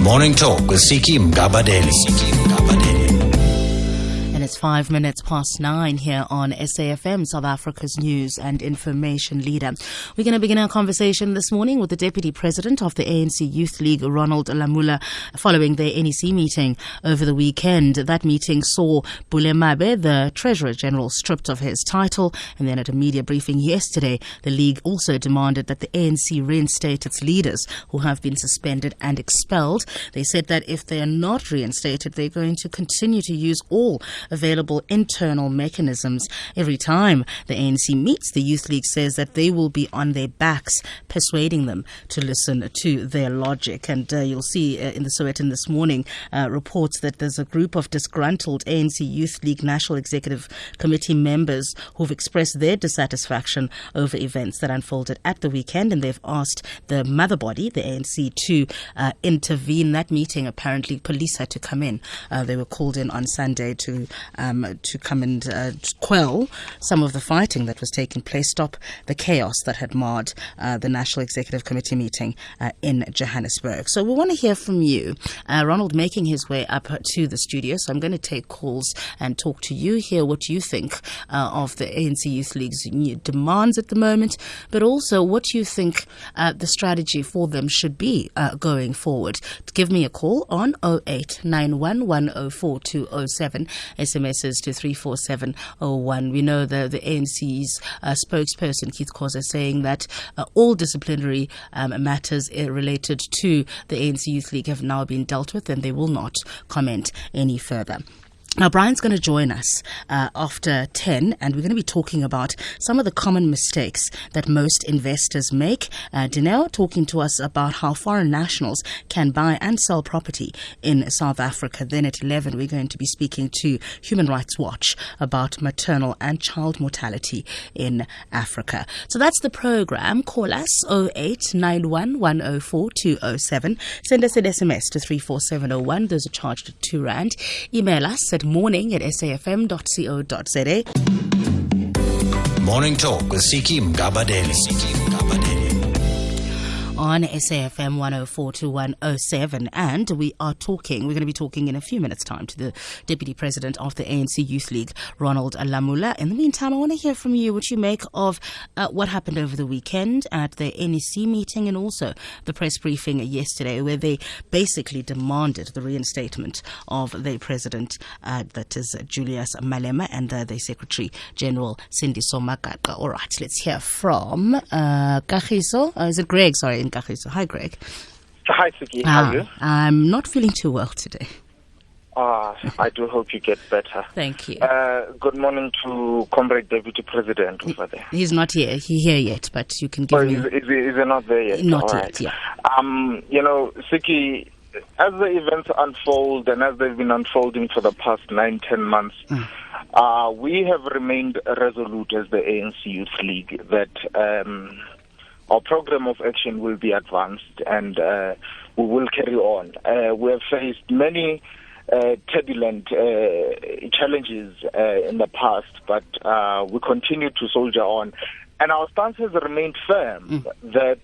Morning Talk with Siki Mgabadeli. And it's 5 minutes past 9 here on SAFM, South Africa's news and information leader. We're going to begin our conversation this morning with the Deputy President of the ANC Youth League, Ronald Lamula, following their NEC meeting over the weekend. That meeting saw Bulemabe, the Treasurer General, stripped of his title. And then at a media briefing yesterday, the League also demanded that the ANC reinstate its leaders who have been suspended and expelled. They said that if they are not reinstated, they're going to continue to use all available internal mechanisms. Every time the ANC meets, the Youth League says that they will be on their backs, persuading them to listen to their logic. And you'll see in the Sowetan this morning reports that there's a group of disgruntled ANC Youth League National Executive Committee members who've expressed their dissatisfaction over events that unfolded at the weekend, and they've asked the mother body, the ANC, to intervene. That meeting, apparently police had to come in. They were called in on Sunday to come and quell some of the fighting that was taking place, stop the chaos that had marred the National Executive Committee meeting in Johannesburg. So we want to hear from you. Ronald making his way up to the studio, so I'm going to take calls and talk to you, hear what you think of the ANC Youth League's new demands at the moment, but also what you think the strategy for them should be going forward. Give me a call on 0891 104 207. SMSs to 34701. We know the ANC's spokesperson, Keith Khoza, saying that all disciplinary matters related to the ANC Youth League have now been dealt with and they will not comment any further. Now, Brian's going to join us after 10, and we're going to be talking about some of the common mistakes that most investors make. Dineo talking to us about how foreign nationals can buy and sell property in South Africa. Then at 11, we're going to be speaking to Human Rights Watch about maternal and child mortality in Africa. So that's the program. Call us 0891 104 207. Send us an SMS to 34701. Those are charged at R2. Email us at morning@safm.co.za. Morning Talk with Siki Mgabadeli. On SAFM 104 to 107, and we're going to be talking in a few minutes' time to the Deputy President of the ANC Youth League, Ronald Lamula. In the meantime, I want to hear from you what you make of what happened over the weekend at the NEC meeting and also the press briefing yesterday, where they basically demanded the reinstatement of their president, that is Julius Malema, and their Secretary General Sindiso Magaka. All right, let's hear from Kagiso. Is it Greg? Sorry, in Kagiso. Hi, Greg. Hi, Siki. How are you? I'm not feeling too well today. I do hope you get better. Thank you. Good morning to Comrade Deputy President over there. He's not here. He's here yet, but you can give me... Is he not there yet? Not All yet, right. yeah. Siki, as the events unfold and as they've been unfolding for the past 9-10 months, we have remained resolute as the ANC Youth League that our program of action will be advanced and we will carry on. We have faced many turbulent challenges in the past, but we continue to soldier on. And our stance has remained firm that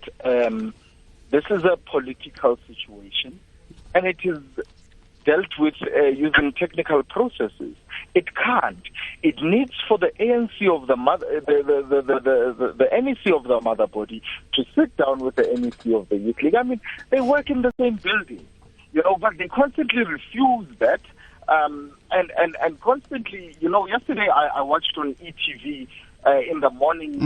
this is a political situation and it is dealt with using technical processes. It can't. It needs for the ANC of the mother, the NEC of the mother body to sit down with the NEC of the Youth League. I mean, they work in the same building, but they constantly refuse that. And constantly, yesterday I watched on ETV in the morning.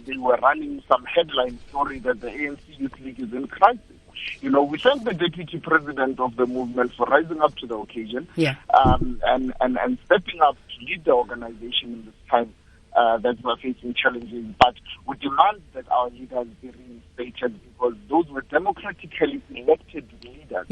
They were running some headline story that the ANC Youth League is in crisis. We thank the Deputy President of the movement for rising up to the occasion and stepping up to lead the organization in this time that we're facing challenges. But we demand that our leaders be reinstated because those were democratically elected leaders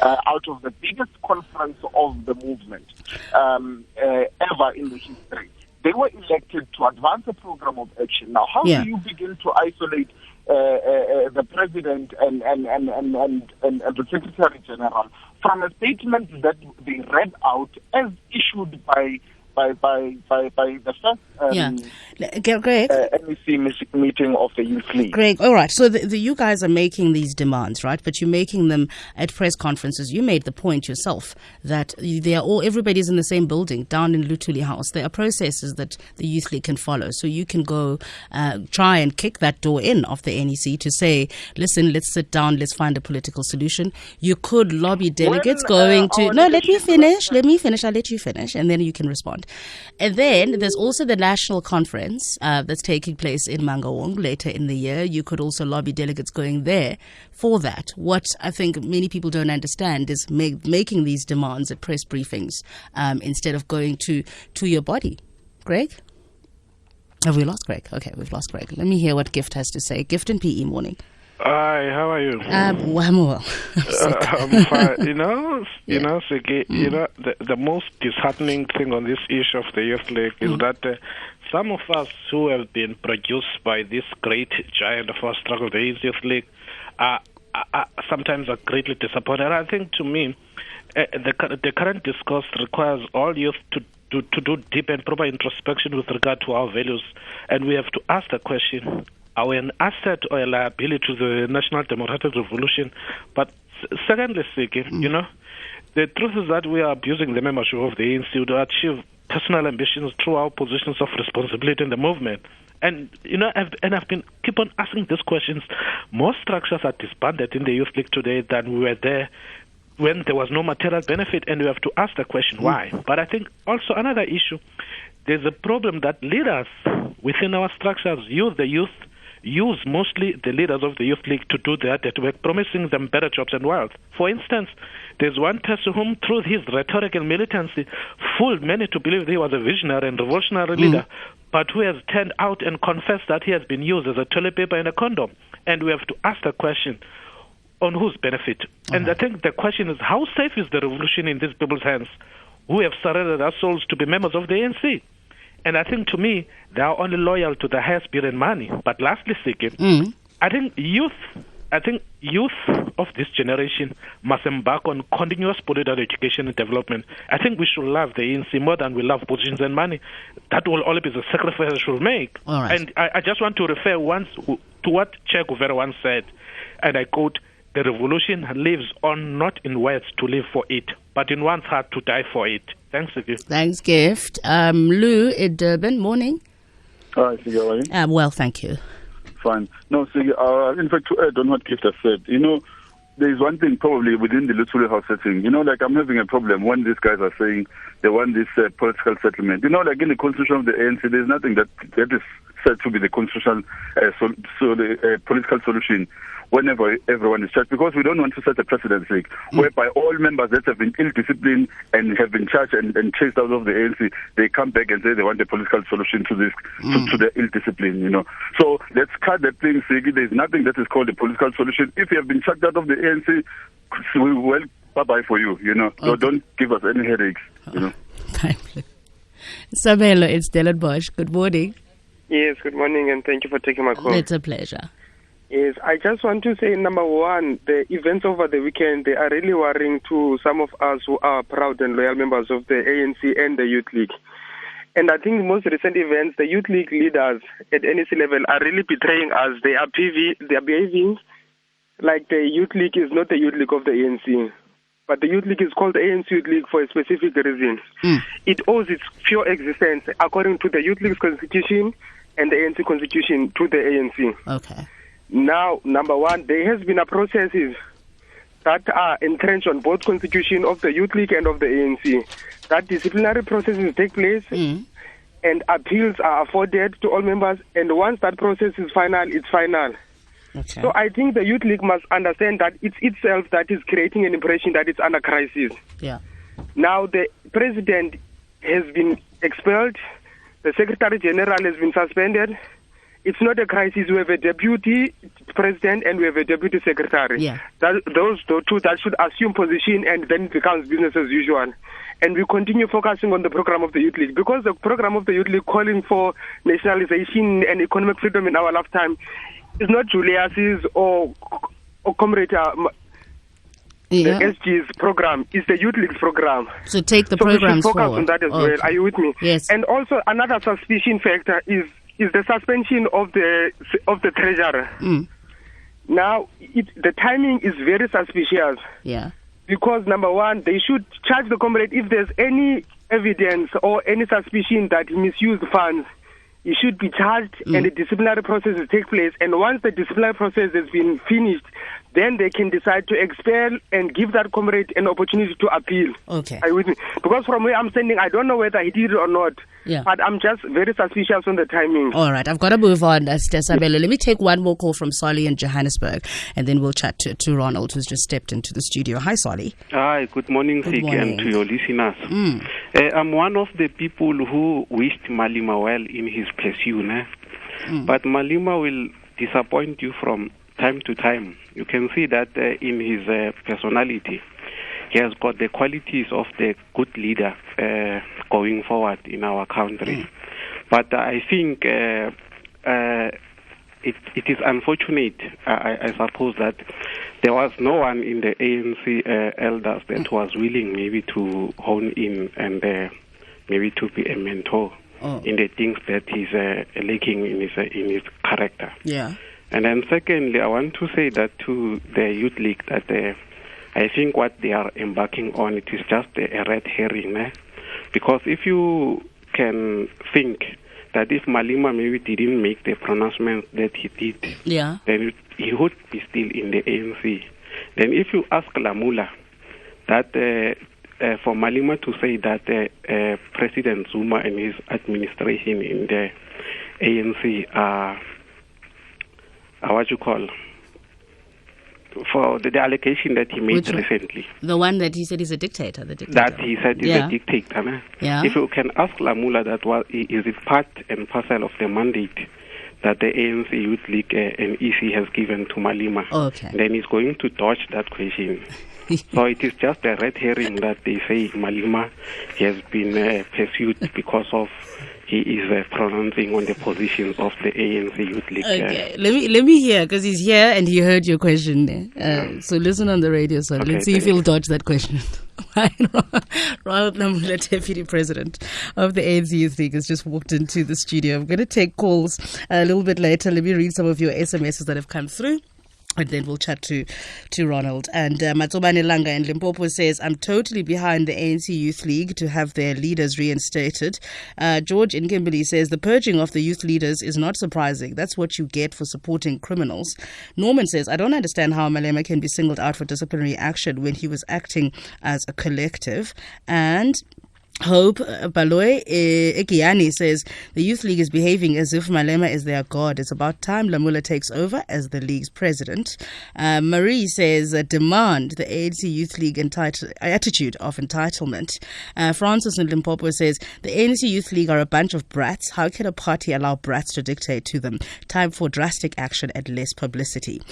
out of the biggest conference of the movement ever in the history. They were elected to advance a program of action. Now, how do you begin to isolate the President and the Secretary General from a statement that they read out as issued by the first Greg? NEC meeting of the Youth League. Greg, all right. So you guys are making these demands, right? But you're making them at press conferences. You made the point yourself that everybody's in the same building down in Lutuli House. There are processes that the Youth League can follow. So you can go try and kick that door in of the NEC to say, listen, let's sit down, let's find a political solution. You could lobby delegates let me finish. I'll let you finish, and then you can respond. And then there's also the national conference that's taking place in Mangaung later in the year. You could also lobby delegates going there for that. What I think many people don't understand is making these demands at press briefings instead of going to your body. Greg? Have we lost Greg? Okay, we've lost Greg. Let me hear what Gift has to say. Gift and PE morning. Hi, how are you? I'm well. I'm fine. Siki, the most disheartening thing on this issue of the Youth League is that some of us who have been produced by this great giant of our struggle, the Youth League, sometimes are greatly disappointed. I think, to me, the current discourse requires all youth to do deep and proper introspection with regard to our values, and we have to ask the question: are we an asset or a liability to the National Democratic Revolution? But secondly, Siki, the truth is that we are abusing the membership of the ANC to achieve personal ambitions through our positions of responsibility in the movement. And, I've been keep on asking these questions. More structures are disbanded in the Youth League today than we were there when there was no material benefit, and we have to ask the question why. But I think also another issue, there's a problem that leaders within our structures use mostly the leaders of the Youth League to do their dirty work, promising them better jobs and wealth. For instance, there's one person whom, through his rhetoric and militancy, fooled many to believe he was a visionary and revolutionary leader, but who has turned out and confessed that he has been used as a toilet paper and a condom. And we have to ask the question, on whose benefit? And I think the question is, how safe is the revolution in these people's hands who have surrendered their souls to be members of the ANC? And I think, to me, they are only loyal to the highest bid and money. But lastly, Siki, I think youth of this generation must embark on continuous political education and development. I think we should love the ANC more than we love positions and money. That will always be the sacrifice we should make. All right. And I just want to refer once to what Che Guevara once said, and I quote, "The revolution lives on not in words to live for it, but in one's heart to die for it." Thanks, Gift. Thanks, Gift. Lou in Durban, morning. Hi, Siki, how are you? Well, thank you. Fine. No, Siki, in fact, to add on what Gift has said, there's one thing probably within the Lutuli House setting. I'm having a problem when these guys are saying they want this political settlement. In the constitution of the ANC, there's nothing that is said to be the constitutional political solution whenever everyone is charged, because we don't want to set a precedent, whereby all members that have been ill-disciplined and have been charged and chased out of the ANC, they come back and say they want a political solution to this, to the ill-discipline, So let's cut that thing, Siki. There's nothing that is called a political solution. If you have been chucked out of the ANC, well, bye-bye for you, So don't give us any headaches, Thank you. Samelo, it's Stellenbosch. Good morning. Yes, good morning, and thank you for taking my call. It's a pleasure. Yes, I just want to say, number one, the events over the weekend, they are really worrying to some of us who are proud and loyal members of the ANC and the Youth League. And I think the most recent events, the Youth League leaders at NEC level are really betraying us. They are behaving like the Youth League is not the Youth League of the ANC. But the Youth League is called the ANC Youth League for a specific reason. It owes its pure existence according to the Youth League's constitution and the ANC constitution to the ANC. Okay. Now, number one, there has been a processes that are entrenched on both constitution of the Youth League and of the ANC. That disciplinary processes take place and appeals are afforded to all members. And once that process is final, it's final. Okay. So I think the Youth League must understand that it's itself that is creating an impression that it's under crisis. Yeah. Now the president has been expelled. The Secretary General has been suspended. It's not a crisis. We have a deputy president and we have a deputy secretary. Yeah. Those two that should assume position, and then it becomes business as usual. And we continue focusing on the program of the Youth League, because the program of the Youth League calling for nationalization and economic freedom in our lifetime is not Julius's or Comrade Yeah. the SG's program is the Youth League's program. So take the So we should programs focus forward. on that as well. Okay. Are you with me? Yes. And also another suspicion factor is the suspension of the treasurer. Now, the timing is very suspicious. Yeah. Because number one, they should charge the comrade if there's any evidence or any suspicion that he misused funds. He should be charged and a disciplinary process will take place. And once the disciplinary process has been finished, then they can decide to expel and give that comrade an opportunity to appeal. Okay. Are you with me? Because from where I'm standing, I don't know whether he did it or not. Yeah. But I'm just very suspicious on the timing. All right, I've got to move on, Stesabelo. Let me take one more call from Sullie in Johannesburg, and then we'll chat to Ronald, who's just stepped into the studio. Hi, Sullie. Hi, good morning, Good Siki, morning. and to your listeners. I'm one of the people who wished Malema well in his pursuit, but Malema will disappoint you from time to time. You can see that in his personality. He has got the qualities of the good leader going forward in our country. But I think it is unfortunate, I suppose, that there was no one in the ANC elders that was willing maybe to hone in and maybe to be a mentor in the things that he's lacking in his character. Yeah. And then secondly, I want to say that to the Youth League that I think what they are embarking on, it is just a red herring. Because if you can think that if Malema maybe didn't make the pronouncement that he did, then he would be still in the ANC. Then if you ask Lamula that for Malema to say that President Zuma and his administration in the ANC are what you call, for the allegation that he made recently. The one that he said is a dictator, the dictator. That he said is a dictator. Yeah. If you can ask Lamula that is it part and parcel of the mandate that the ANC Youth League and EC has given to Malema, then he's going to dodge that question. So it is just a red herring that they say Malema has been pursued because of he is pronouncing on the positions of the ANC Youth League. Okay, let me hear, because he's here and he heard your question. So listen on the radio, so let's see if he'll dodge that question. Ronald Lamula, Deputy President of the ANC Youth League, has just walked into the studio. I'm going to take calls a little bit later. Let me read some of your SMSs that have come through, and then we'll chat to Ronald. And Matsobane Langa in Limpopo says, I'm totally behind the ANC Youth League to have their leaders reinstated. George in Kimberley says, the purging of the youth leaders is not surprising. That's what you get for supporting criminals. Norman says, I don't understand how Malema can be singled out for disciplinary action when he was acting as a collective. And Hope Baloy Ekiani says the Youth League is behaving as if Malema is their god. It's about time Lamula takes over as the league's president. Marie says demand the ANC Youth League attitude of entitlement. Francis in Limpopo says the ANC Youth League are a bunch of brats. How can a party allow brats to dictate to them? Time for drastic action and less publicity.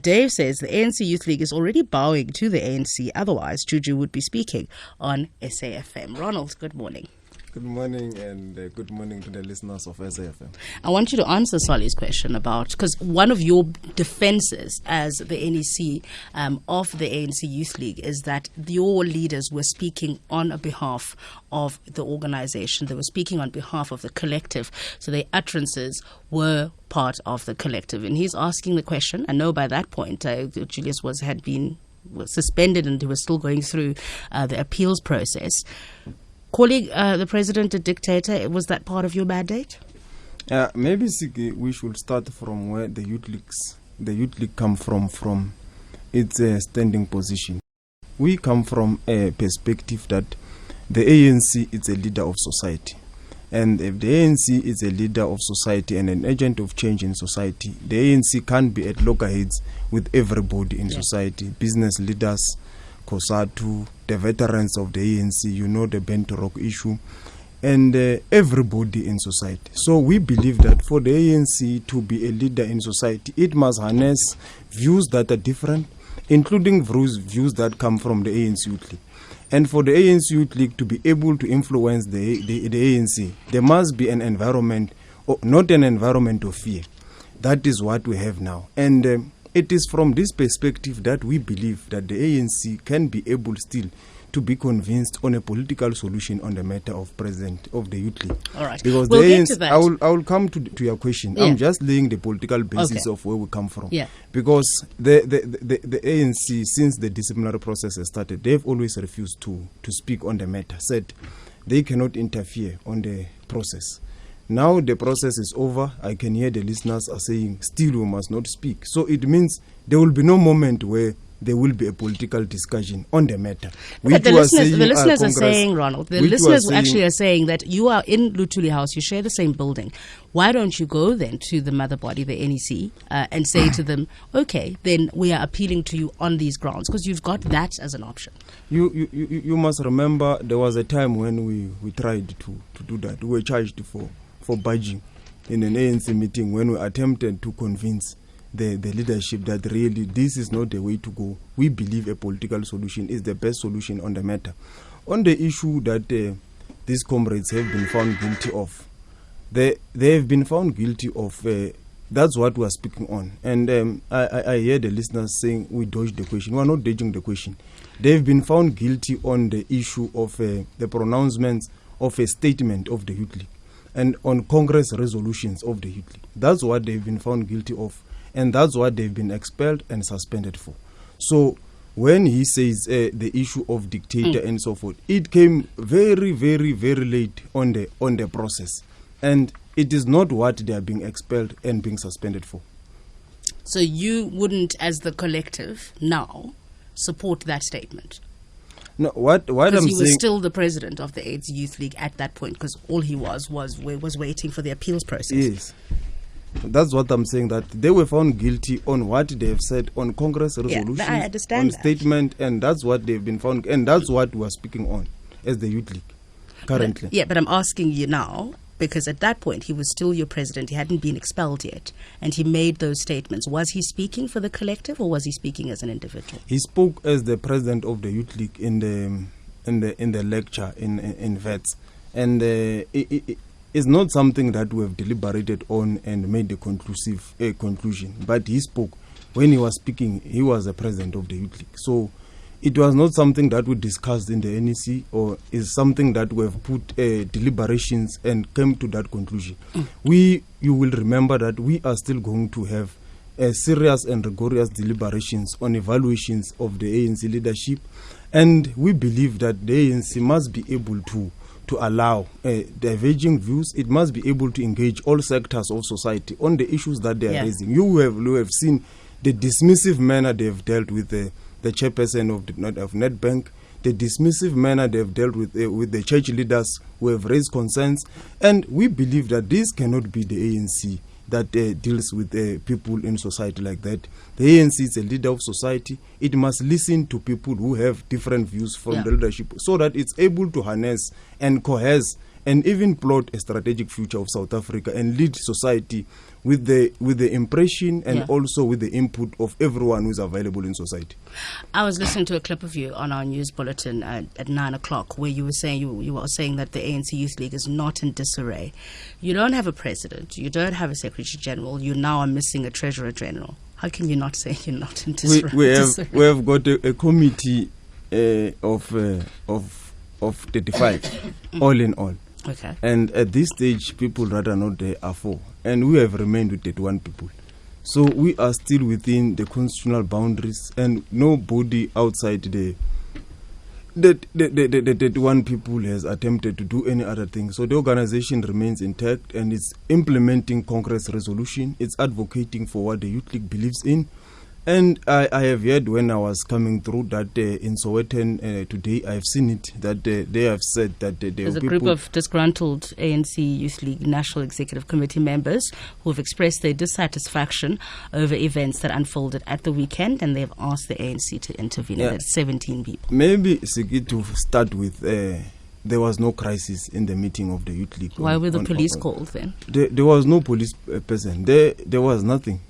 Dave says the ANC Youth League is already bowing to the ANC. Otherwise, Juju would be speaking on SAFM. Ronald, good morning. Good morning, and good morning to the listeners of SAFM. I want you to answer Sullie's question about, because one of your defenses as the NEC of the ANC Youth League is that your leaders were speaking on behalf of the organization. They were speaking on behalf of the collective. So their utterances were part of the collective. And he's asking the question, I know by that point Julius was suspended and he was still going through the appeals process. Calling the president a dictator, was that part of your mandate? Maybe, Siki, we should start from where the youth league come from its standing position. We come from a perspective that the ANC is a leader of society. And if the ANC is a leader of society and an agent of change in society, the ANC can't be at loggerheads with everybody in society, business leaders, COSATU, the veterans of the ANC, the Bento Rock issue, and everybody in society. So we believe that for the ANC to be a leader in society, it must harness views that are different, including views that come from the ANC Youth League. And for the ANC Youth League to be able to influence the ANC, there must be an environment, not an environment of fear. That is what we have now. And it is from this perspective that we believe that the ANC can be able still to be convinced on a political solution on the matter of president of the Youth League. All right. Because We'll the get ANC, to that. I will come to your question. Yeah. I'm just laying the political basis Okay. of where we come from. Yeah. Because the ANC, since the disciplinary process has started, they've always refused to speak on the matter, said they cannot interfere on the process. Now the process is over. I can hear the listeners are saying still we must not speak. So it means there will be no moment where there will be a political discussion on the matter. But the listeners are Congress, saying, Ronald, the listeners actually are saying that you are in Luthuli House, you share the same building. Why don't you go then to the mother body, the NEC, and say to them, okay, then we are appealing to you on these grounds, because you've got that as an option. You must remember there was a time when we tried to do that. We were charged for budging in an ANC meeting when we attempted to convince the leadership that really this is not the way to go. We believe a political solution is the best solution on the matter. On the issue that these comrades have been found guilty of, they have been found guilty of, that's what we are speaking on. And I hear the listeners saying we dodged the question. We are not dodging the question. They have been found guilty on the issue of the pronouncements of a statement of the Youth League and on Congress resolutions of the Youth League. That's what they've been found guilty of. And that's what they've been expelled and suspended for. So when he says the issue of dictator and so forth, it came very, very, very late on the process. And it is not what they are being expelled and being suspended for. So you wouldn't, as the collective now, support that statement? No, what I'm saying... Because he was still the president of the AIDS Youth League at that point, because all he was waiting for the appeals process. Yes. That's what I'm saying, that they were found guilty on what they have said on Congress resolutions, I understand on that. statement, and that's what they've been found, and that's what we're speaking on as the Youth League currently. But I'm asking you now, because at that point he was still your president, he hadn't been expelled yet, and he made those statements. Was he speaking for the collective, or was he speaking as an individual? He spoke as the president of the Youth League in the lecture in VETS, and it's not something that we have deliberated on and made a conclusive conclusion. But he spoke. When he was speaking, he was the president of the Youth League. So it was not something that we discussed in the NEC, or is something that we have put deliberations and came to that conclusion. You will remember that we are still going to have serious and rigorous deliberations on evaluations of the ANC leadership. And we believe that the ANC must be able to allow diverging views. It must be able to engage all sectors of society on the issues that they are raising. You have seen the dismissive manner they have dealt with the chairperson of Nedbank, the dismissive manner they have dealt with the church leaders who have raised concerns. And we believe that this cannot be the ANC that deals with people in society like that. The ANC is a leader of society. It must listen to people who have different views from the leadership, so that it's able to harness and coerce and even plot a strategic future of South Africa and lead society with the impression and also with the input of everyone who is available in society. I was listening to a clip of you on our news bulletin at 9 o'clock, where you were saying you were saying that the ANC Youth League is not in disarray. You don't have a president. You don't have a secretary general. You now are missing a treasurer general. How can you not say you're not in disarray? We have got a committee of 35, all in all. Okay. And at this stage, people rather not there are 4. And we have remained with 31 people. So we are still within the constitutional boundaries, and nobody outside the 31 people has attempted to do any other thing. So the organization remains intact, and it's implementing Congress resolution. It's advocating for what the Youth League believes in. And I have heard when I was coming through that in Sowetan today, I have seen it, that they have said that there's a group of disgruntled ANC Youth League National Executive Committee members who have expressed their dissatisfaction over events that unfolded at the weekend, and they've asked the ANC to intervene. And that's 17 people. Maybe, Siki, to start with, there was no crisis in the meeting of the Youth League. Why were the police called then? There was no police present. There was nothing.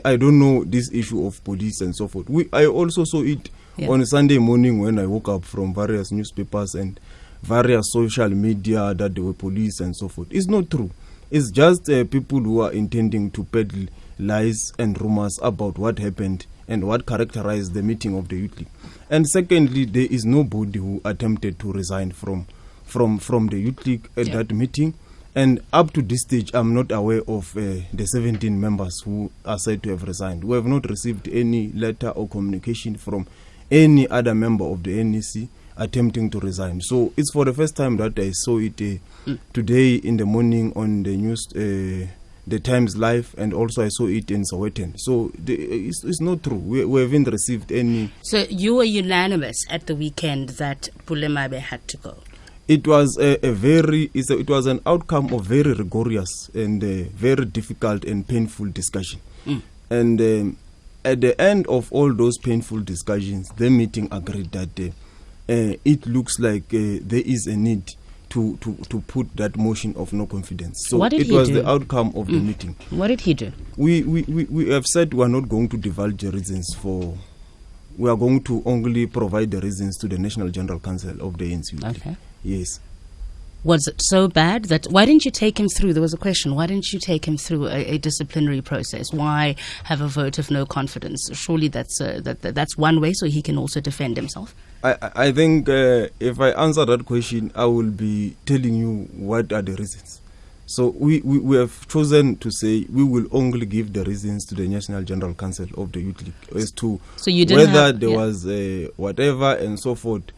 I don't know this issue of police and so forth. I also saw it on a Sunday morning when I woke up from various newspapers and various social media that there were police and so forth. It's not true. It's just people who are intending to peddle lies and rumors about what happened and what characterized the meeting of the Youth League. And secondly, there is nobody who attempted to resign from the Youth League at that meeting. And up to this stage, I'm not aware of the 17 members who are said to have resigned. We have not received any letter or communication from any other member of the NEC attempting to resign. So it's for the first time that I saw it today in the morning on the news, the Times Live, and also I saw it in Sowetan. So it's not true. We haven't received any. So you were unanimous at the weekend that Pulemabe had to go? It was it was an outcome of very rigorous and very difficult and painful discussion. And at the end of all those painful discussions, the meeting agreed that it looks like there is a need to put that motion of no confidence. So it was the outcome of the meeting. What did he do? We have said we are not going to divulge the reasons for. We are going to only provide the reasons to the National General Council of the ANC. Okay. Yes. Was it so bad that why didn't you take him through? There was a question. Why didn't you take him through a disciplinary process? Why have a vote of no confidence? Surely that's one way, so he can also defend himself. I think if I answer that question, I will be telling you what are the reasons. So we have chosen to say we will only give the reasons to the National General Council of the Youth League as to whether there was whatever and so forth.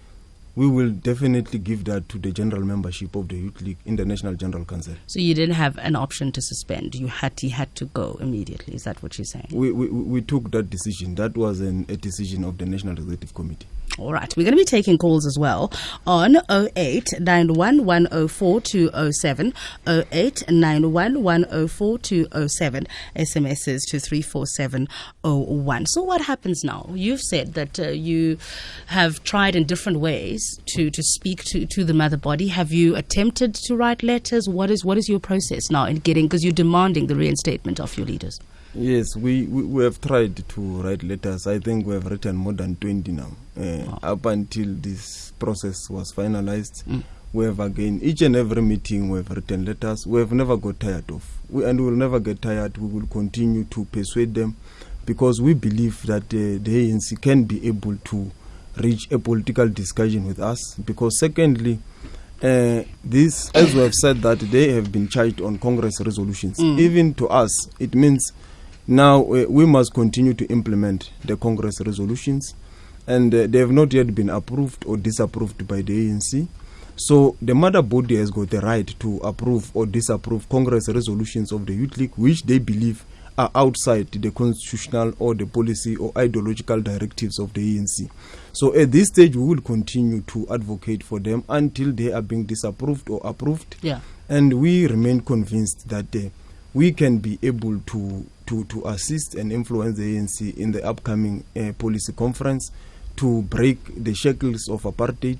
We will definitely give that to the general membership of the Youth League in the National General Council. So you didn't have an option to suspend. He had to go immediately. Is that what you're saying? We took that decision. That was a decision of the National Executive Committee. All right. We're going to be taking calls as well on 0891104207, 0891104207, SMSs to 34701. So what happens now? You've said that you have tried in different ways to speak to the mother body. Have you attempted to write letters? What is your process now in getting, because you're demanding the reinstatement of your leaders? Yes, we have tried to write letters. I think we have written more than 20 now. Up until this process was finalized, we have again, each and every meeting we have written letters. We have never got tired of. And we will never get tired. We will continue to persuade them because we believe that the ANC can be able to reach a political discussion with us. Because secondly, this, as we have said, that they have been charged on Congress resolutions. Even to us, it means now we must continue to implement the Congress resolutions, and they have not yet been approved or disapproved by the ANC. So the mother body has got the right to approve or disapprove Congress resolutions of the Youth League, which they believe are outside the constitutional or the policy or ideological directives of the ANC. So at this stage, we will continue to advocate for them until they are being disapproved or approved. Yeah. And we remain convinced that we can be able to assist and influence the ANC in the upcoming policy conference to break the shackles of apartheid,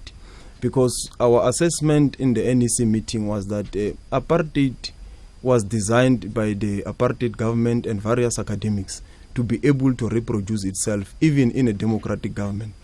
because our assessment in the NEC meeting was that apartheid was designed by the apartheid government and various academics to be able to reproduce itself even in a democratic government.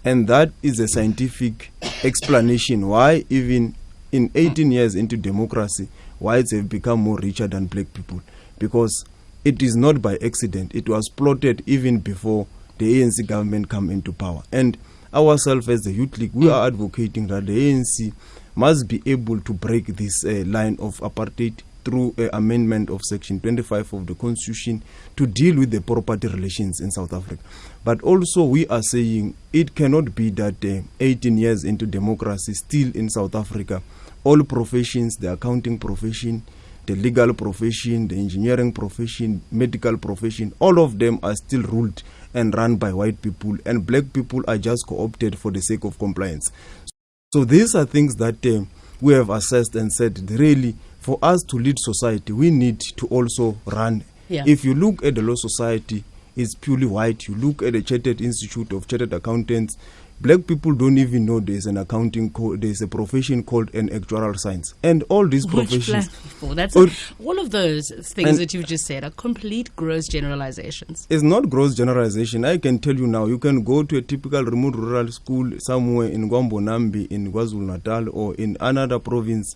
And that is a scientific explanation why even in 18 years into democracy, whites have become more richer than black people. Because it is not by accident. It was plotted even before the ANC government come into power. And ourselves as the Youth League, we are advocating that the ANC must be able to break this line of apartheid through an amendment of Section 25 of the Constitution to deal with the property relations in South Africa. But also we are saying it cannot be that 18 years into democracy, still in South Africa, all professions, the accounting profession, the legal profession, the engineering profession, medical profession, all of them are still ruled and run by white people, and black people are just co-opted for the sake of compliance. So these are things that we have assessed and said, really, for us to lead society, we need to also run. Yeah. If you look at the law society, it's purely white. You look at the Chartered Institute of Chartered Accountants, black people don't even know there's an accounting code, there's a profession called an actuarial science. And all these professions. That's all of those things that you've just said are complete gross generalizations. It's not gross generalization. I can tell you now, you can go to a typical remote rural school somewhere in Gwambo Nambi, in KwaZulu-Natal, or in another province.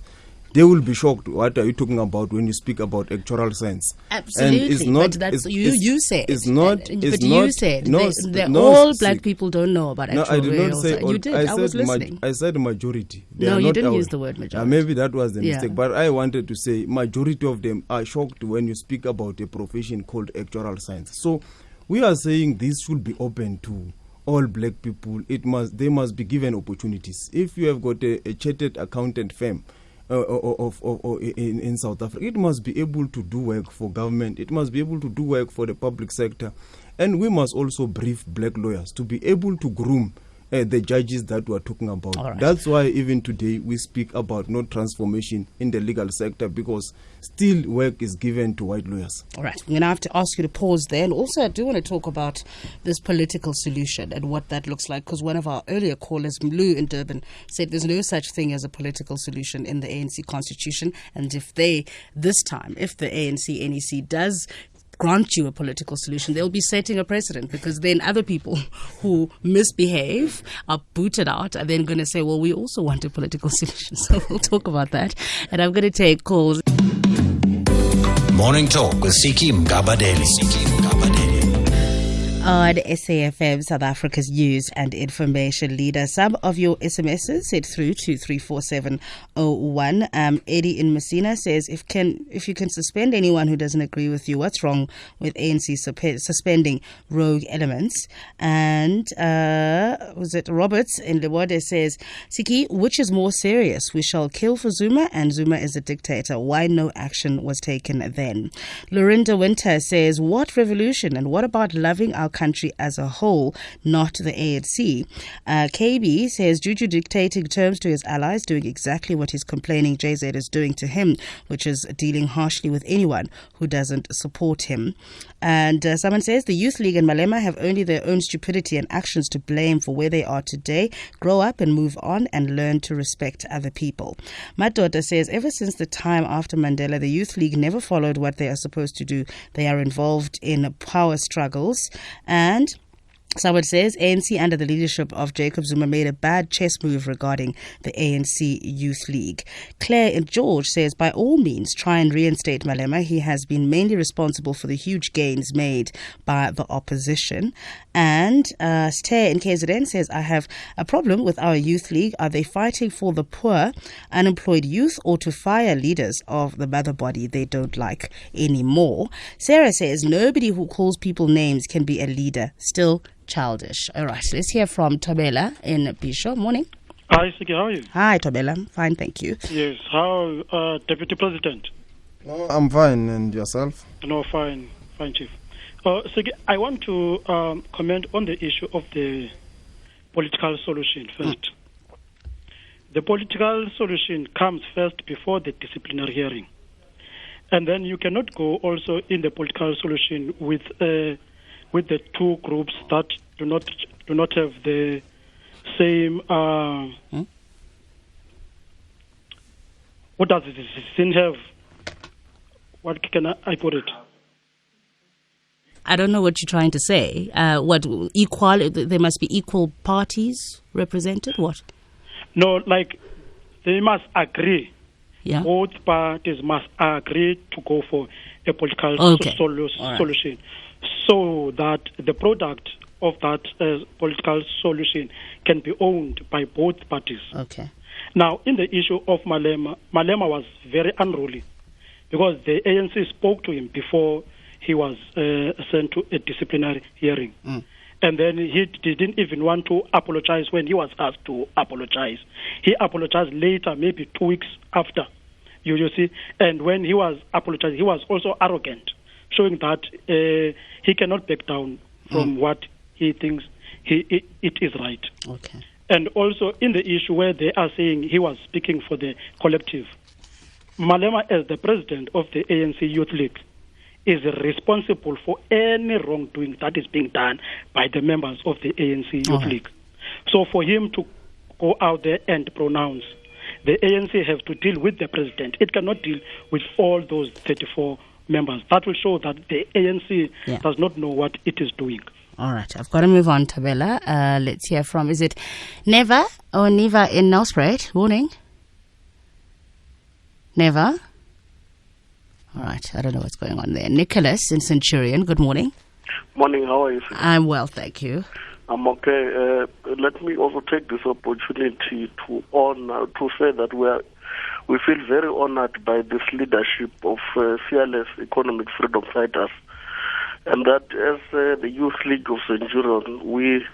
they will be shocked. What are you talking about when you speak about actuarial science? Absolutely, and it's not, but that's you said. It's not. But it's you not, said no, all Siki. black people don't know about actuarial. No, I did not say all. You did. I was listening. I said majority. They No, are you not didn't aware. use the word majority. Maybe that was the Yeah. mistake. But I wanted to say majority of them are shocked when you speak about a profession called actuarial science. So we are saying this should be open to all black people. They must be given opportunities. If you have got a chartered accountant firm in South Africa, it must be able to do work for government. It must be able to do work for the public sector. And we must also brief black lawyers to be able to groom the judges that we are talking about. Right. That's why even today we speak about no transformation in the legal sector, because still work is given to white lawyers. All right, I'm going to have to ask you to pause there. And also, I do want to talk about this political solution and what that looks like, because one of our earlier callers, Mlu in Durban, said there's no such thing as a political solution in the ANC constitution. And if the ANC NEC does grant you a political solution, they'll be setting a precedent, because then other people who misbehave are booted out and then going to say, well, we also want a political solution. So we'll talk about that. And I'm going to take calls. Morning Talk with Siki Mgabadeli. On SAFM, South Africa's news and information leader. Some of your SMSs sent through to 34701. Eddie in Messina says, if you can suspend anyone who doesn't agree with you, what's wrong with ANC suspending rogue elements? And was it Roberts in Lewode says, Siki, which is more serious? We shall kill for Zuma, and Zuma is a dictator. Why no action was taken then? Lorinda Winter says, what revolution, and what about loving our country as a whole, not the ANC? KB says, Juju dictating terms to his allies, doing exactly what he's complaining JZ is doing to him, which is dealing harshly with anyone who doesn't support him. And someone says, the Youth League and Malema have only their own stupidity and actions to blame for where they are today. Grow up and move on and learn to respect other people. Madoda says, ever since the time after Mandela, the Youth League never followed what they are supposed to do. They are involved in power struggles. And someone says, ANC under the leadership of Jacob Zuma made a bad chess move regarding the ANC Youth League. Claire in George says, by all means, try and reinstate Malema. He has been mainly responsible for the huge gains made by the opposition. And Stare in KZN says, I have a problem with our Youth League. Are they fighting for the poor, unemployed youth, or to fire leaders of the mother body they don't like anymore? Sarah says, nobody who calls people names can be a leader. Still childish. All right, let's hear from Tobela in Bisho. Morning. Hi, Siki, how are you? Hi, Tobela. Fine, thank you. Yes, how, Deputy President? No, I'm fine, and yourself? No, fine, Chief. Siki, I want to comment on the issue of the political solution first. The political solution comes first before the disciplinary hearing. And then you cannot go also in the political solution with the two groups that do not have the same. What does it sin have? What can I put it? I don't know what you're trying to say. What equal? There must be equal parties represented. What? No, like they must agree. Yeah. Both parties must agree to go for a political solution, so that the product of that political solution can be owned by both parties. Okay. Now, in the issue of Malema was very unruly because the ANC spoke to him before he was sent to a disciplinary hearing. And then he didn't even want to apologize when he was asked to apologize. He apologized later, maybe 2 weeks after, you see. And when he was apologizing, he was also arrogant, showing that he cannot back down from what he thinks it is right. Okay. And also in the issue where they are saying he was speaking for the collective, Malema, as the president of the ANC Youth League, is responsible for any wrongdoing that is being done by the members of the ANC Youth League. So for him to go out there and pronounce, the ANC has to deal with the president. It cannot deal with all those 34 members. That will show that the ANC does not know what it is doing. All right, I've got to move on, Tabella. Let's hear from, is it Neva in Nelspruit? Morning. Never? All right, I don't know what's going on there. Nicholas in Centurion, good morning. Morning, how are you? I'm well, thank you. I'm okay. Let me also take this opportunity to say that we feel very honored by this leadership of fearless economic freedom fighters, and that as the Youth League of Centurion, we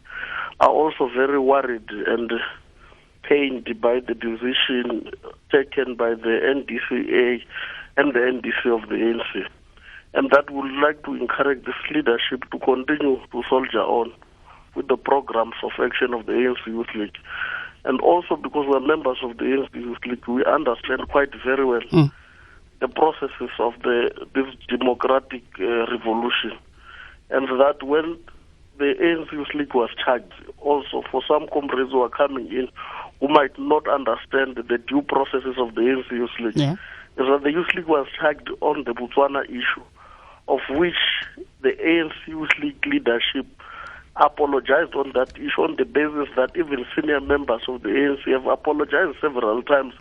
are also very worried and pained by the decision taken by the NDCA and the NDC of the ANC, and that would like to encourage this leadership to continue to soldier on with the programs of action of the ANC Youth League. And also because we're members of the ANC Youth League, we understand quite very well the processes of this democratic revolution. And that when the ANC Youth League was charged, also for some comrades who are coming in who might not understand the due processes of the ANC Youth League, is that the Youth League was charged on the Botswana issue, of which the ANC Youth League leadership apologized on that issue on the basis that even senior members of the ANC have apologized several times,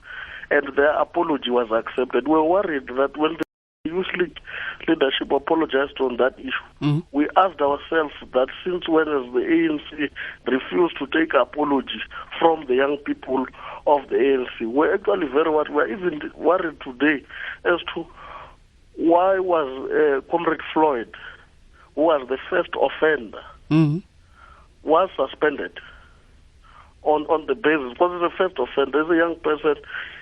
and their apology was accepted. We're worried that when the Youth League leadership apologized on that issue, we asked ourselves that since when has the ANC refused to take apologies from the young people of the ANC? We're actually very worried. We're even worried today as to why was Comrade Floyd, who was the first offender, was suspended on the basis, because he's a first offender, as a young person,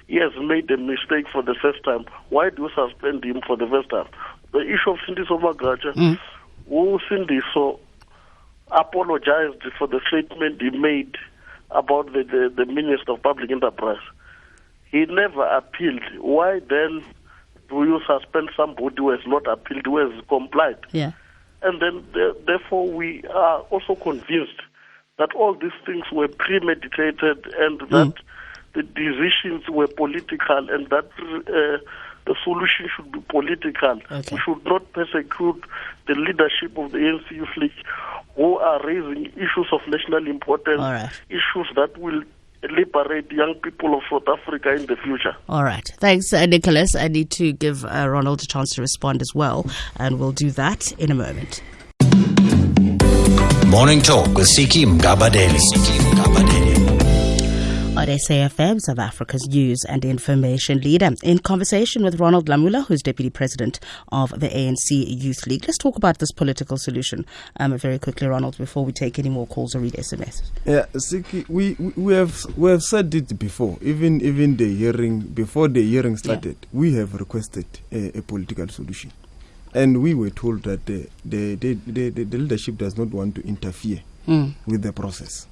he has made a mistake for the first time. Why do you suspend him for the first time? The issue of Sindiso Magaja, who Sindiso apologized for the statement he made about the Minister of Public Enterprise. He never appealed. Why then do you suspend somebody who has not appealed, who has complied? Yeah. And then, therefore, we are also convinced that all these things were premeditated and that the decisions were political and that the solution should be political. Okay. We should not persecute the leadership of the ANC Youth League, who are raising issues of national importance, issues that will liberate young people of South Africa in the future. All right. Thanks, Nicholas. I need to give Ronald a chance to respond as well, and we'll do that in a moment. Morning Talk with Siki Mgabadeli. On SAFM, South Africa's news and information leader, in conversation with Ronald Lamula, who's Deputy President of the ANC Youth League. Let's talk about this political solution very quickly, Ronald, before we take any more calls or read SMS. Yeah, Siki, we have said it before. Even the hearing, before the hearing started, we have requested a political solution, and we were told that the leadership does not want to interfere with the process.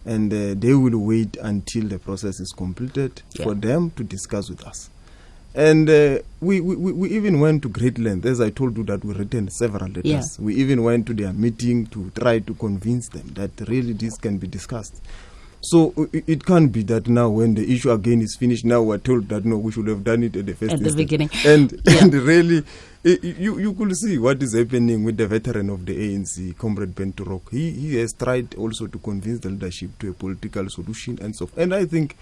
And they will wait until the process is completed for them to discuss with us. And we even went to great length, as I told you, that we written several letters. Yeah. We even went to their meeting to try to convince them that really this can be discussed. So it can't be that now when the issue again is finished, now we're told that no, we should have done it at the beginning. And really, you could see what is happening with the veteran of the ANC, Comrade Benturok. He has tried also to convince the leadership to a political solution and so forth. And I think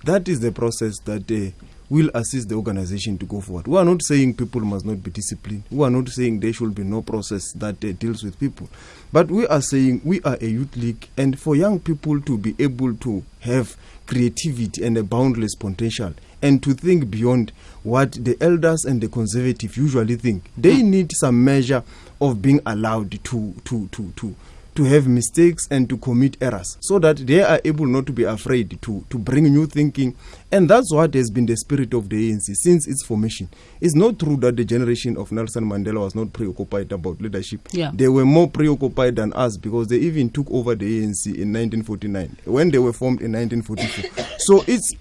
that is the process that will assist the organization to go forward. We are not saying people must not be disciplined. We are not saying there should be no process that deals with people. But we are saying we are a youth league, and for young people to be able to have creativity and a boundless potential and to think beyond what the elders and the conservative usually think, they need some measure of being allowed to have mistakes and to commit errors, so that they are able not to be afraid to bring new thinking. And that's what has been the spirit of the ANC since its formation. It's not true that the generation of Nelson Mandela was not preoccupied about leadership. Yeah. They were more preoccupied than us, because they even took over the ANC in 1949 when they were formed in 1944. So it's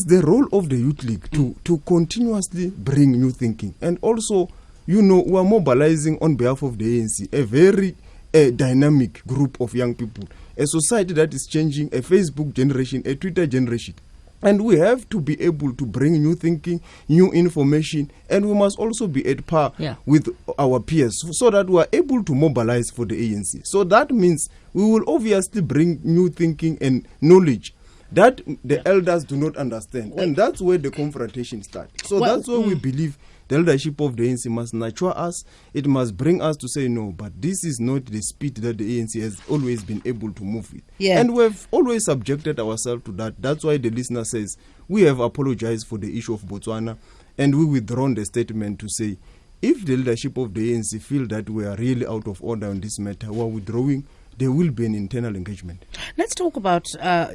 the role of the Youth League to continuously bring new thinking. And also, we are mobilizing on behalf of the ANC a very dynamic group of young people, a society that is changing, a Facebook generation, a Twitter generation. And we have to be able to bring new thinking, new information, and we must also be at par with our peers, so that we are able to mobilize for the ANC. So that means we will obviously bring new thinking and knowledge that the elders do not understand. And that's where the confrontation starts. So that's why we believe the leadership of the ANC must nurture us. It must bring us to say, no, but this is not the speed that the ANC has always been able to move with. And we've always subjected ourselves to that. That's why the listener says, we have apologized for the issue of Botswana, and we withdrawn the statement to say, if the leadership of the ANC feel that we are really out of order on this matter, we are withdrawing, there will be an internal engagement. Let's talk about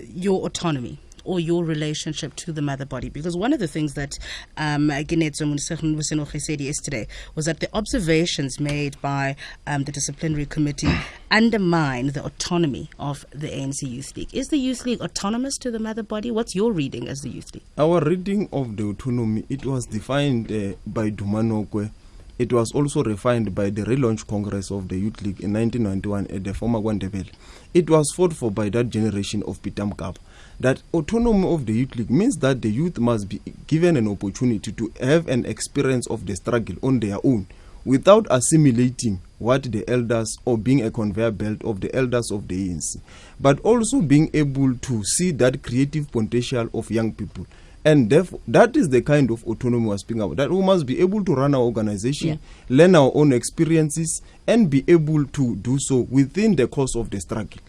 your autonomy or your relationship to the mother body, because one of the things that said yesterday was that the observations made by the disciplinary committee undermine the autonomy of the ANC Youth League. Is the Youth League autonomous to the mother body? What's your reading as the Youth League? Our reading of the autonomy, it was defined by Dumanokwe. It was also refined by the relaunch Congress of the Youth League in 1991 at the former Gwandebele. It was fought for by that generation of Peter Mgabadeli. That autonomy of the Youth League means that the youth must be given an opportunity to have an experience of the struggle on their own without assimilating what the elders, or being a conveyor belt of the elders of the ANC, but also being able to see that creative potential of young people. And therefore, that is the kind of autonomy we're speaking about, that we must be able to run our organization, learn our own experiences, and be able to do so within the course of the struggle.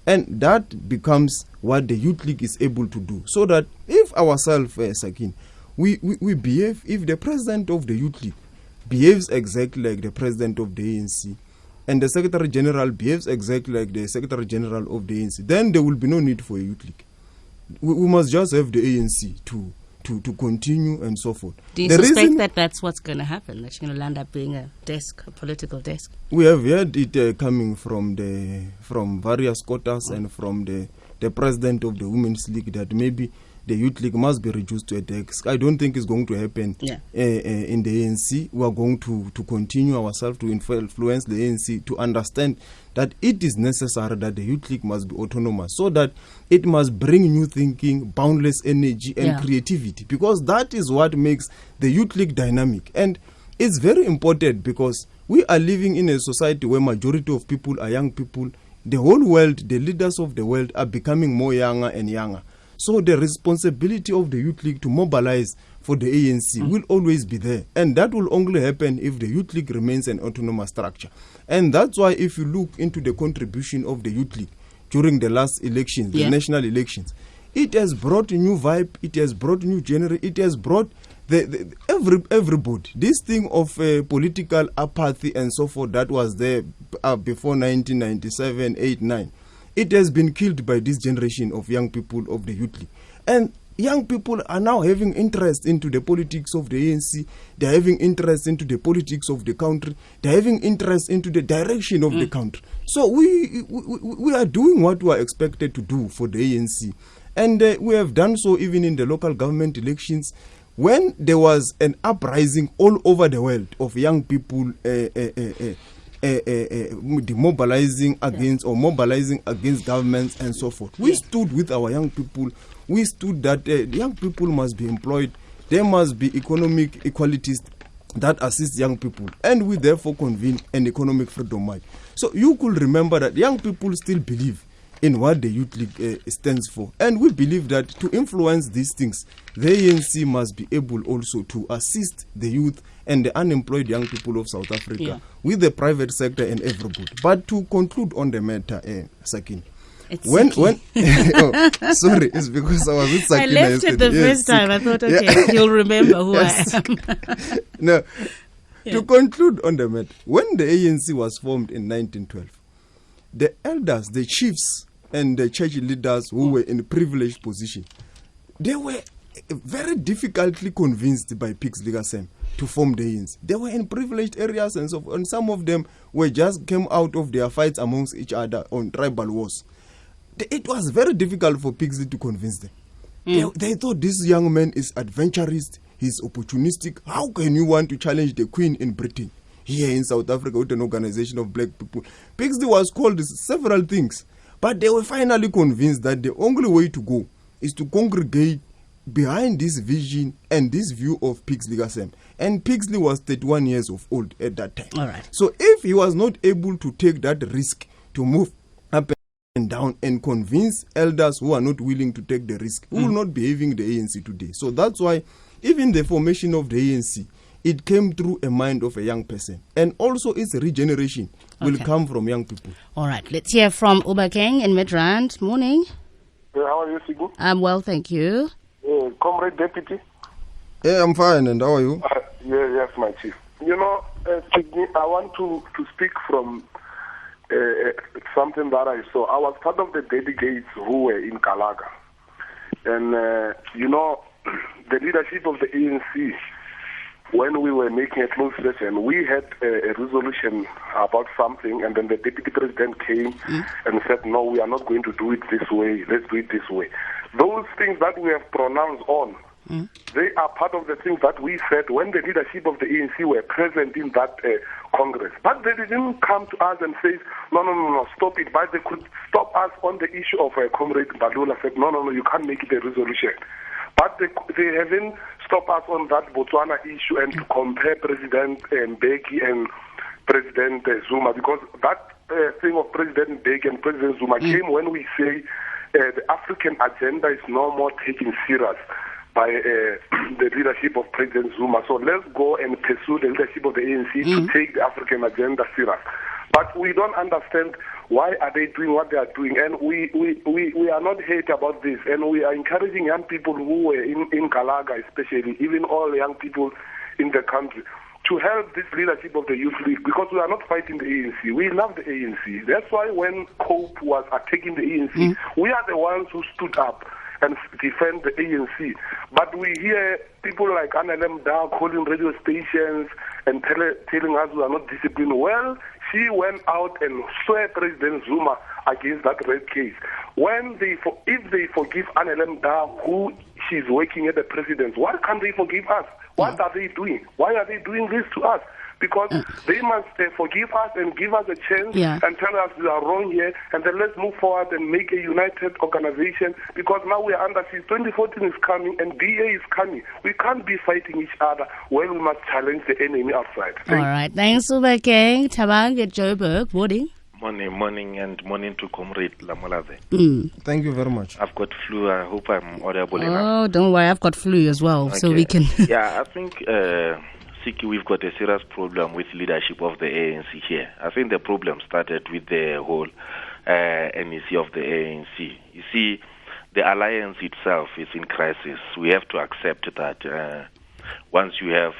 And that becomes what the Youth League is able to do. So that if ourselves, Sakin, we behave, if the president of the Youth League behaves exactly like the president of the ANC, and the Secretary General behaves exactly like the Secretary General of the ANC, then there will be no need for a Youth League. We must just have the ANC to continue and so forth. Do you suspect that that's what's going to happen, that you're going to land up being a desk, a political desk? We have heard it coming from various quarters and from the president of the Women's League, that maybe the Youth League must be reduced to a desk. I don't think it's going to happen in the ANC. We are going to continue ourselves to influence the ANC to understand that it is necessary that the Youth League must be autonomous, so that it must bring new thinking, boundless energy and creativity, because that is what makes the Youth League dynamic. And it's very important, because we are living in a society where majority of people are young people. The whole world, the leaders of the world are becoming more younger and younger. So the responsibility of the Youth League to mobilize for the ANC will always be there. And that will only happen if the Youth League remains an autonomous structure. And that's why if you look into the contribution of the Youth League during the last elections, the national elections, it has brought a new vibe, it has brought new generation, it has brought everybody. This thing of political apathy and so forth that was there before 1997, 8, 9. It has been killed by this generation of young people of the Youth League. And young people are now having interest into the politics of the ANC. They're having interest into the politics of the country. They're having interest into the direction of the country. So we are doing what we are expected to do for the ANC. And we have done so even in the local government elections, when there was an uprising all over the world of young people demobilizing against or mobilizing against governments and so forth. We stood with our young people. We stood that young people must be employed. There must be economic equalities that assist young people. And we therefore convene an economic freedom march. So you could remember that young people still believe in what the Youth League stands for. And we believe that to influence these things, the ANC must be able also to assist the youth and the unemployed young people of South Africa with the private sector and everybody. But to conclude on the matter, Sakin, when sorry, it's because I was with Sakin. I left it the first time. I thought, okay, you'll remember who I am. No, to conclude on the matter, when the ANC was formed in 1912, the elders, the chiefs, and the church leaders who were in a privileged position, they were very difficultly convinced by Pixley Gasem to form the ANC. They were in privileged areas and so forth, and some of them were just came out of their fights amongst each other on tribal wars. It was very difficult for Pixley to convince them. They thought this young man is adventurous, he's opportunistic. How can you want to challenge the Queen in Britain? Here in South Africa with an organization of black people. Pixley was called several things, but they were finally convinced that the only way to go is to congregate behind this vision and this view of Pixley Gasem. And Pixley was 31 years of old at that time. All right. So if he was not able to take that risk to move up down and convince elders who are not willing to take the risk, who will not be having the ANC today. So that's why even the formation of the ANC, it came through a mind of a young person. And also its regeneration will come from young people. All right, let's hear from Ubakeng in Midrand. Morning. How are you, Siki? I'm well, thank you. Comrade Deputy? Yeah, I'm fine, and how are you? Yes, my chief. You know, Siki, I want to speak from something that I saw. I was part of the delegates who were in Kalaga. And, you know, the leadership of the ANC, when we were making a closed session, we had a resolution about something, and then the deputy president came and said, no, we are not going to do it this way, let's do it this way. Those things that we have pronounced on, they are part of the things that we said when the leadership of the ANC were present in that Congress. But they didn't come to us and say, no, stop it. But they could stop us on the issue of Comrade Balula said, no, you can't make it a resolution. But they haven't stopped us on that Botswana issue and to compare President Mbeki and President Zuma, because that thing of President Mbeki and President Zuma came when we say the African agenda is no more taken serious by the leadership of President Zuma. So let's go and pursue the leadership of the ANC to take the African agenda serious. But we don't understand why are they doing what they are doing, and we are not happy about this, and we are encouraging young people who were in Kalaga especially, even all young people in the country, to help this leadership of the Youth League, because we are not fighting the ANC. We love the ANC. That's why when COPE was attacking the ANC, we are the ones who stood up and defend the ANC. But we hear people like Annalem Da calling radio stations and telling us we are not disciplined. Well, she went out and swear President Zuma against that red case. If they forgive Annalem Da, who she's working at the president, why can't they forgive us? What are they doing? Why are they doing this to us? Because they must forgive us and give us a chance and tell us we are wrong here, and then let's move forward and make a united organization, because now we are under siege. 2014 is coming and DA is coming. We can't be fighting each other when we must challenge the enemy outside. All right. Thanks, Ubakeng. Tabang at Joburg. Morning. Morning to Comrade Lamola. Thank you very much. I've got flu. I hope I'm audible enough. Oh, don't worry. I've got flu as well, so we can... I think... Siki, we've got a serious problem with leadership of the ANC here. I think the problem started with the whole NEC of the ANC. You see, the alliance itself is in crisis. We have to accept that once you have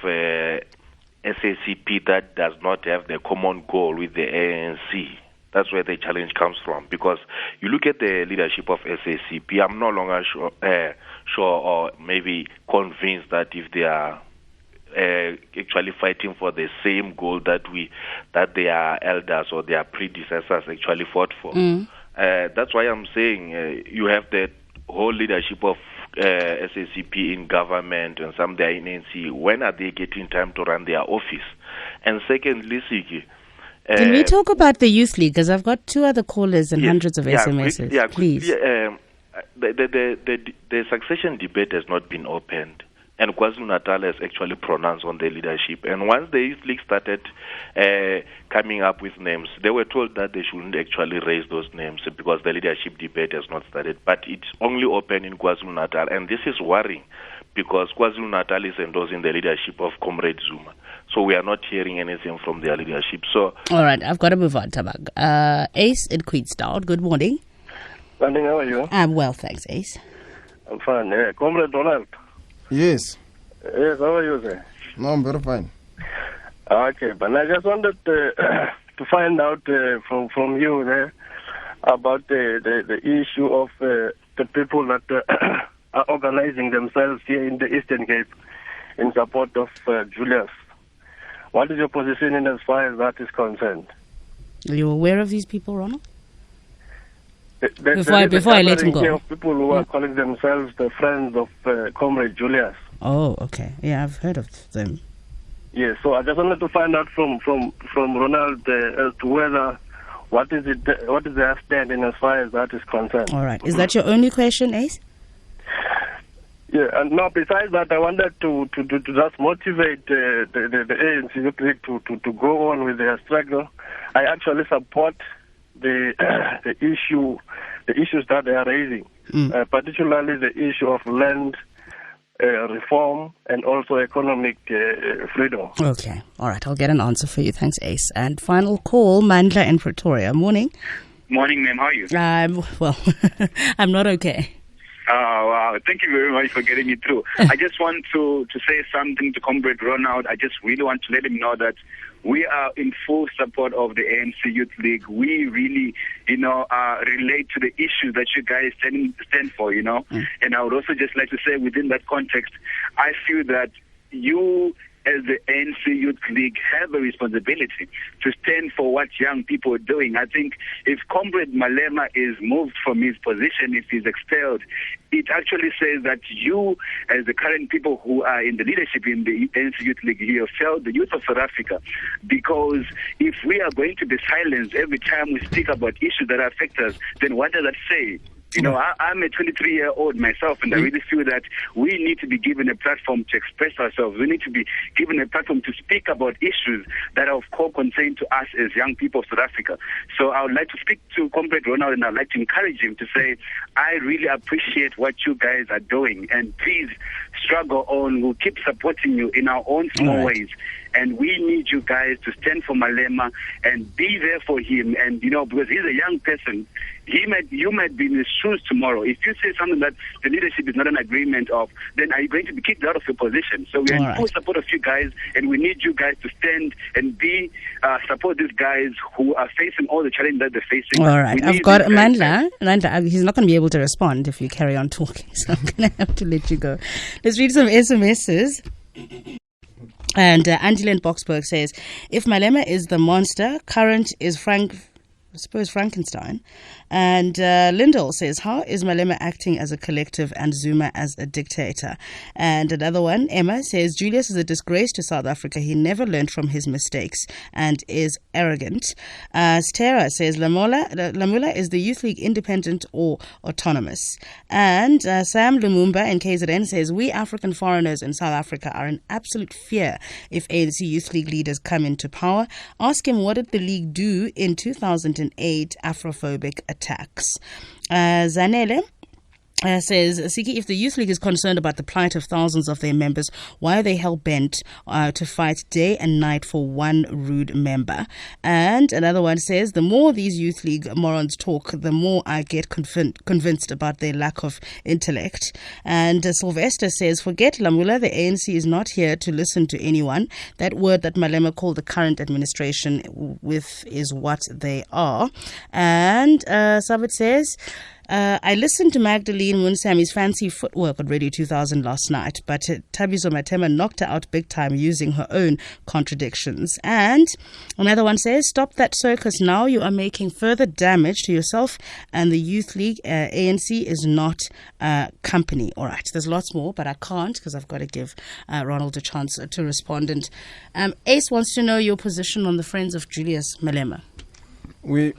SACP that does not have the common goal with the ANC, that's where the challenge comes from. Because you look at the leadership of SACP, I'm no longer sure or maybe convinced that if they are actually fighting for the same goal that their elders or their predecessors actually fought for. That's why I'm saying you have the whole leadership of SACP in government and some there in ANC. When are they getting time to run their office? And secondly, Siki, can we talk about the Youth League? Because I've got two other callers and hundreds of SMSs. Please. The succession debate has not been opened. And KwaZulu-Natal has actually pronounced on the leadership. And once the Youth League started coming up with names, they were told that they shouldn't actually raise those names because the leadership debate has not started. But it's only open in KwaZulu-Natal. And this is worrying because KwaZulu-Natal is endorsing the leadership of Comrade Zuma. So we are not hearing anything from their leadership. So, all right, I've got to move on, Tabang. Ace in Queenstown, good morning. Morning, how are you? I'm well, thanks, Ace. I'm fine. Comrade Donald. Yes. Yes, how are you, sir? No, I'm very fine. Okay, but I just wanted to find out from you there about the issue of the people that are organizing themselves here in the Eastern Cape in support of Julius. What is your position in as far as that is concerned? Are you aware of these people, Ronald? Before I let him go. Of people who are calling themselves the friends of Comrade Julius. Oh, okay. Yeah, I've heard of them. Yeah, so I just wanted to find out from Ronald as to whether what is their standing as far as that is concerned. All right. Is that your only question, Ace? Yeah, and now besides that, I wanted to just motivate the ANC to go on with their struggle. I actually support the the issues that they are raising, particularly the issue of land reform and also economic freedom. Okay. All right. I'll get an answer for you. Thanks, Ace. And final call, Mandla in Pretoria. Morning. Morning, ma'am. How are you? Well, I'm not okay. Wow. Thank you very much for getting me through. I just want to say something to Comrade Ronald. I just really want to let him know that we are in full support of the ANC Youth League. We really, relate to the issues that you guys stand for, And I would also just like to say within that context, I feel that you as the ANC Youth League have a responsibility to stand for what young people are doing. I think if Comrade Malema is moved from his position, if he's expelled, it actually says that you, as the current people who are in the leadership in the ANC Youth League here, failed the youth of South Africa. Because if we are going to be silenced every time we speak about issues that affect us, then what does that say? I'm a 23-year-old myself, and I really feel that we need to be given a platform to express ourselves. We need to be given a platform to speak about issues that are of core concern to us as young people of South Africa. So I would like to speak to Comrade Ronald, and I'd like to encourage him to say, I really appreciate what you guys are doing, and please struggle on. We'll keep supporting you in our own small ways. And we need you guys to stand for Malema and be there for him. And, because he's a young person, you might be in his shoes tomorrow. If you say something that the leadership is not in agreement of, then are you going to be kicked out of your position? So we are in full support of you guys, and we need you guys to stand and support these guys who are facing all the challenges that they're facing. All right. I've got Mandla. He's not going to be able to respond if you carry on talking, so I'm going to have to let you go. Let's read some SMSs. And Angela in Boxburg says, if Malema is the monster, Current is Frankenstein. And Lindell says, how is Malema acting as a collective and Zuma as a dictator? And another one, Emma, says, Julius is a disgrace to South Africa. He never learned from his mistakes and is arrogant. Stera says, Lamula is the Youth League independent or autonomous. And Sam Lumumba in KZN says, we African foreigners in South Africa are in absolute fear if ANC Youth League leaders come into power. Ask him, what did the league do in 2008 Afrophobic attacks? Zanele says, Siki, if the Youth League is concerned about the plight of thousands of their members, why are they hell-bent to fight day and night for one rude member? And another one says, the more these Youth League morons talk, the more I get convinced about their lack of intellect. And Sylvester says, forget Lamula, the ANC is not here to listen to anyone. That word that Malema called the current administration with is what they are. And Sabit says, I listened to Magdalene Munsami's fancy footwork on Radio 2000 last night, but Tabiso Matema knocked her out big time using her own contradictions. And another one says, stop that circus now. You are making further damage to yourself and the Youth League. ANC is not company. All right, there's lots more, but I can't because I've got to give Ronald a chance to respond. And Ace wants to know your position on the Friends of Julius Malema. We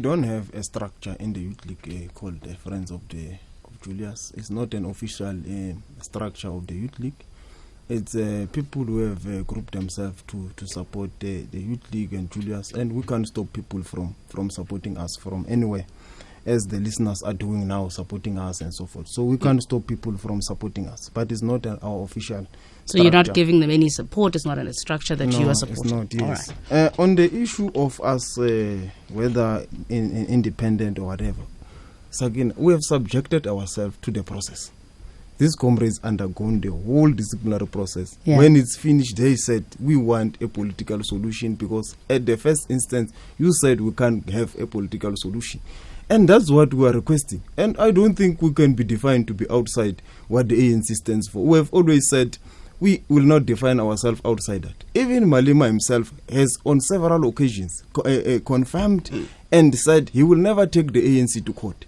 don't have a structure in the Youth League called the Friends of Julius. It's not an official structure of the Youth League. It's people who have grouped themselves to support the Youth League and Julius, and we can't stop people from supporting us from anywhere, as the listeners are doing now, supporting us and so forth. So we can't stop people from supporting us, but it's not our official So you're not giving them any support? It's not in a structure that you are supporting? It's not, yes. All right. On the issue of us, whether independent or whatever, so again, we have subjected ourselves to the process. These comrades undergone the whole disciplinary process. Yeah. When it's finished, they said, we want a political solution, because at the first instance, you said we can't have a political solution. And that's what we are requesting. And I don't think we can be defined to be outside what the ANC stands for. We have always said we will not define ourselves outside that. Even Malema himself has on several occasions confirmed and said he will never take the ANC to court.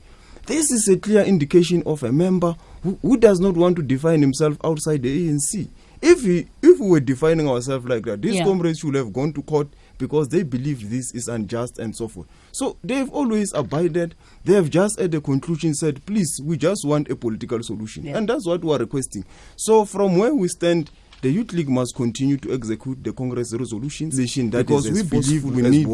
This is a clear indication of a member who does not want to define himself outside the ANC. If we were defining ourselves like that, these comrades should have gone to court because they believe this is unjust and so forth. So they've always abided. They have just at the conclusion said, please, we just want a political solution. Yeah. And that's what we are requesting. So from where we stand, the Youth League must continue to execute the Congress resolutions, because we believe we need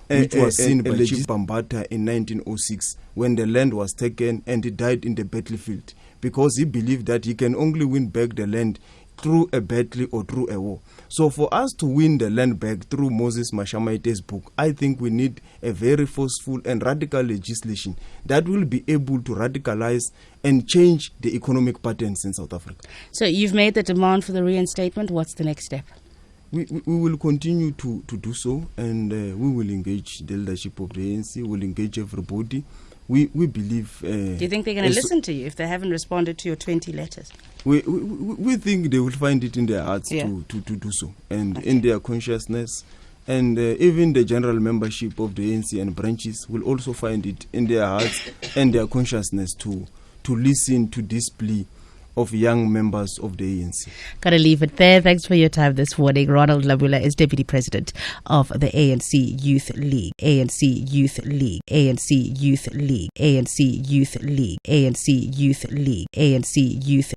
which was seen by Chief Bambata in 1906 when the land was taken and he died in the battlefield, because he believed that he can only win back the land through a battle or through a war. So for us to win the land back through Moses Mashamaite's book, I think we need a very forceful and radical legislation that will be able to radicalize and change the economic patterns in South Africa. So you've made the demand for the reinstatement. What's the next step? We will continue to do so, and we will engage the leadership of the ANC, we'll engage everybody. We believe... do you think they're going to listen to you if they haven't responded to your 20 letters? We think they will find it in their hearts to do so, and in their consciousness. And even the general membership of the ANC and branches will also find it in their hearts and their consciousness to listen to this plea of young members of the ANC. Gotta leave it there. Thanks for your time this morning. Ronald Lamula is Deputy President of the ANC Youth League. ANC Youth League. ANC Youth League. ANC Youth League. ANC Youth League. ANC Youth